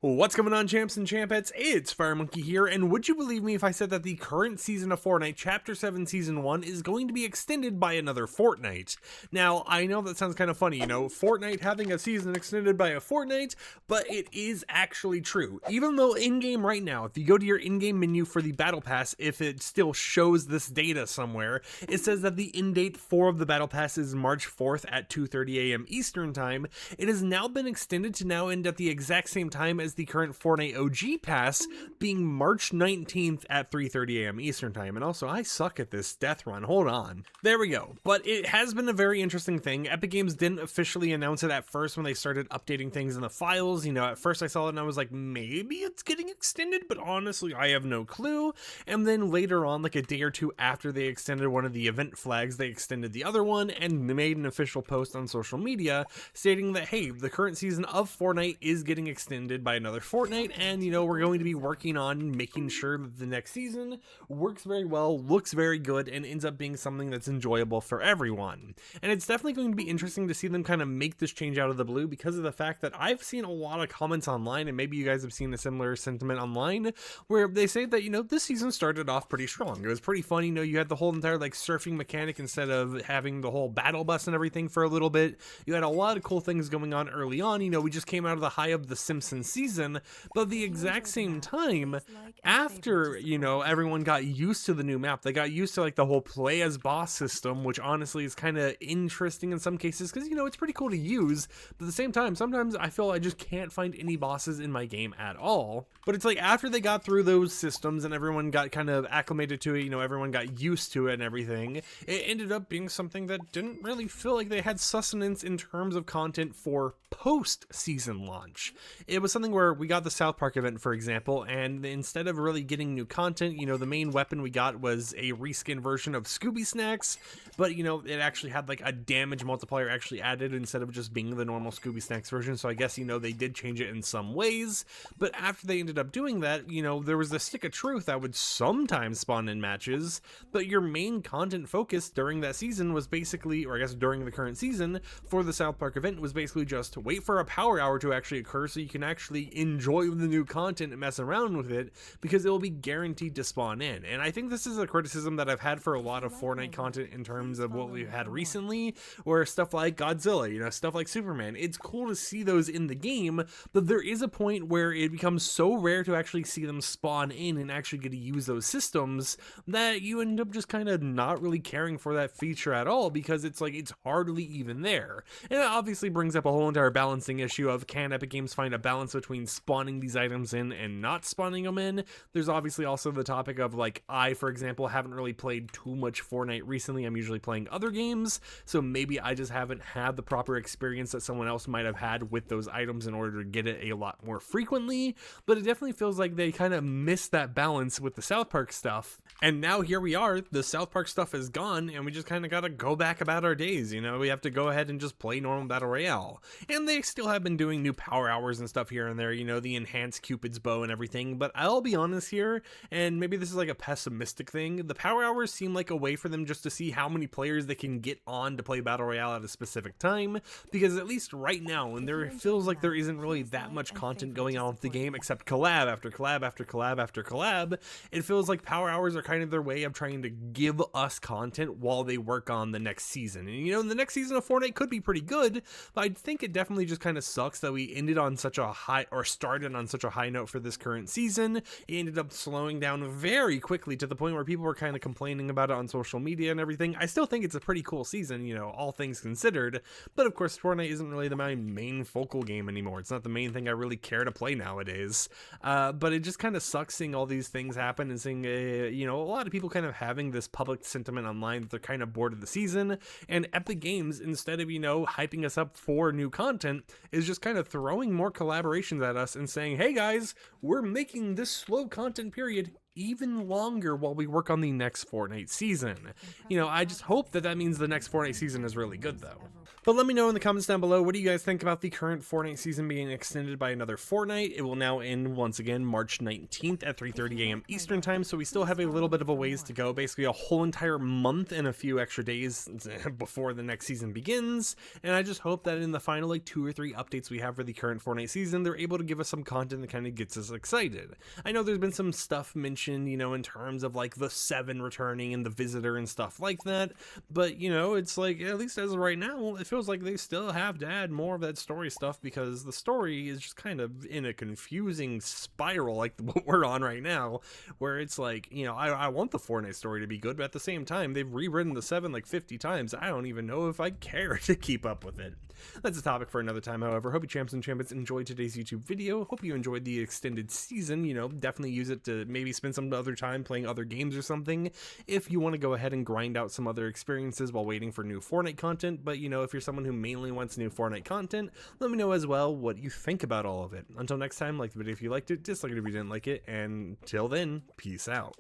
What's going on, champs and champettes? It's FireMonkey here, and would you believe me if I said that the current season of Fortnite, Chapter 7 Season 1, is going to be extended by another fortnight? Now, I know that sounds kind of funny, Fortnite having a season extended by a fortnight, but it is actually true. Even though in-game right now, if you go to your in-game menu for the Battle Pass, if it still shows this data somewhere, it says that the end date for the Battle Pass is March 4th at 2:30 a.m. Eastern Time. It has now been extended to now end at the exact same time as the current Fortnite OG pass, being March 19th at 3:30 a.m. Eastern Time. And also, I suck at this death run. Hold on. There we go. But it has been a very interesting thing. Epic Games didn't officially announce it at first when they started updating things in the files. At first I saw it and I was like, maybe it's getting extended, but honestly, I have no clue. And then later on, like a day or two after they extended one of the event flags, they extended the other one and made an official post on social media stating that, hey, the current season of Fortnite is getting extended by another fortnight, and we're going to be working on making sure that the next season works very well, looks very good, and ends up being something that's enjoyable for everyone. And it's definitely going to be interesting to see them kind of make this change out of the blue, because of the fact that I've seen a lot of comments online, and maybe you guys have seen a similar sentiment online, where they say that this season started off pretty strong. It was pretty fun. You had the whole entire surfing mechanic instead of having the whole battle bus and everything for a little bit. You had a lot of cool things going on early on. We just came out of the high of the Simpsons season, but at the exact same time, after everyone got used to the new map, they got used to the whole play as boss system, which honestly is kind of interesting in some cases, because it's pretty cool to use, but at the same time, sometimes I feel I just can't find any bosses in my game at all. But it's after they got through those systems and everyone got kind of acclimated to it, everyone got used to it and everything, it ended up being something that didn't really feel like they had sustenance in terms of content for post-season launch. It was something where we got the South Park event, for example, and instead of really getting new content, the main weapon we got was a reskin version of Scooby Snacks, but it actually had a damage multiplier actually added instead of just being the normal Scooby Snacks version. So I guess they did change it in some ways, but after they ended up doing that, there was the stick of truth that would sometimes spawn in matches, but your main content focus during that season was basically, or I guess during the current season for the South Park event, was basically just wait for a power hour to actually occur so you can actually enjoy the new content and mess around with it, because it will be guaranteed to spawn in. And I think this is a criticism that I've had for a lot of Fortnite content in terms of what we've had recently, where stuff like Godzilla, stuff like Superman, it's cool to see those in the game, but there is a point where it becomes so rare to actually see them spawn in and actually get to use those systems that you end up just kind of not really caring for that feature at all, because it's hardly even there. And it obviously brings up a whole entire balancing issue of, can Epic Games find a balance between spawning these items in and not spawning them in? There's obviously also the topic of I, for example, haven't really played too much Fortnite recently. I'm usually playing other games, so maybe I just haven't had the proper experience that someone else might have had with those items in order to get it a lot more frequently. But it definitely feels like they kind of missed that balance with the South Park stuff. And now here we are, the South Park stuff is gone, and we just kind of got to go back about our days, we have to go ahead and just play normal Battle Royale. And they still have been doing new power hours and stuff here and there, the enhanced Cupid's bow and everything, but I'll be honest here, and maybe this is a pessimistic thing, the power hours seem like a way for them just to see how many players they can get on to play Battle Royale at a specific time, because at least right now, and there feels like there isn't really that much content going on with the game except collab after collab after collab after collab, it feels like power hours are kind of their way of trying to give us content while they work on the next season. And the next season of Fortnite could be pretty good, but I think it definitely just kind of sucks that we ended on such a high, or started on such a high note for this current season. It ended up slowing down very quickly to the point where people were kind of complaining about it on social media and everything. I still think it's a pretty cool season, all things considered, but of course Fortnite isn't really my main focal game anymore. It's not the main thing I really care to play nowadays, but it just kind of sucks seeing all these things happen and seeing a lot of people kind of having this public sentiment online that they're kind of bored of the season, and Epic Games, instead of hyping us up for new content, is just kind of throwing more collaborations at us and saying, hey guys, we're making this slow content period even longer while we work on the next Fortnite season. I just hope that that means the next Fortnite season is really good though. But let me know in the comments down below, what do you guys think about the current Fortnite season being extended by another fortnight? It will now end once again March 19th at 3:30 a.m. Eastern time, so we still have a little bit of a ways to go, basically a whole entire month and a few extra days before the next season begins. And I just hope that in the final like 2 or 3 updates we have for the current Fortnite season, they're able to give us some content that kind of gets us excited. I know there's been some stuff mentioned, in terms of like the 7 returning and the visitor and stuff like that, but it's like, at least as of right now, it feels like they still have to add more of that story stuff, because the story is just kind of in a confusing spiral like what we're on right now, where it's like, I want the Fortnite story to be good, but at the same time, they've rewritten the 7 like 50 times. I don't even know if I care to keep up with it. That's a topic for another time, however. Hope you champs and champions enjoyed today's YouTube video. Hope you enjoyed the extended season. Definitely use it to maybe spend some other time playing other games or something, if you want to go ahead and grind out some other experiences while waiting for new Fortnite content. But if you're someone who mainly wants new Fortnite content, let me know as well what you think about all of it. Until next time, like the video if you liked it, dislike it if you didn't like it, and till then, peace out.